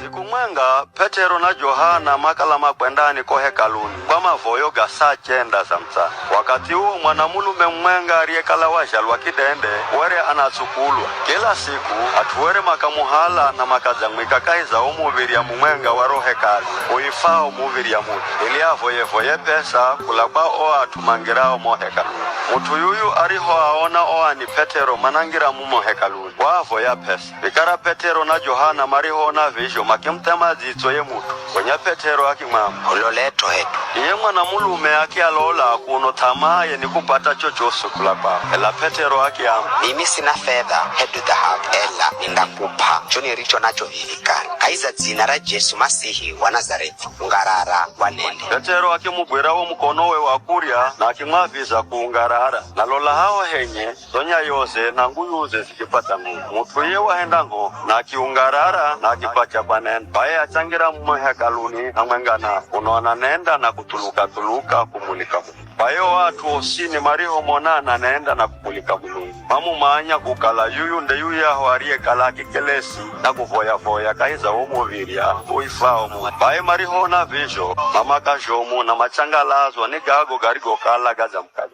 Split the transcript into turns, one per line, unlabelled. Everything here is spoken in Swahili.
Siku mwenga Petero na Johana makala makwendani ko hekaluni kwa mavoyo ga saa 9 za mchana. Wakati huo mwanamulume mwenga aliyekala wajalwa kidende were anatsukulwa. Kila siku atuwere makamuhala na makazangwika kaiza umuviri ya mwenga waro hekali uifao muviri ya mutu ili avoye pesa kula kwa oa atumangirao mo hekalu. Mutu yuyu ariho aona oa ni Petero manangira mumo hekaluni wavo ya pesa. Bikara Petero na Johana mariho na visho makimtema zitso ye mutu kwenye Petero akimama
uloleto hetu
iye mwanamulume akialola kuno tamaye ni kupata chochoso kula kwa ela Petero akiyama
mimi sina fedha hedu dhahabu ela nindakupa choni richo nacho hilikani kaiza dzina ra Yesu Masihi wa Nazareti ungarara wanende.
Petero akimugwira wo mukonowe wa kurya na akimwaviza kuungarara nalola hao henye sonya yose na nguyuze zikipata mutu ye wahenda ngo na akiungarara na akipacha panenda baye achangira mu hekaluni amwengana unaona nenda na kutuluka kumulika bayo watu osini mariho monana naenda na kumulika Mulungu mamu maanya kukala yuyu nde yuya hwariye kalaki kelesi na kuvoya kaiza umuviria uifao mu baye mariho na visho mama kajomu na machangalazwa ni gago garigo kala gaza mkai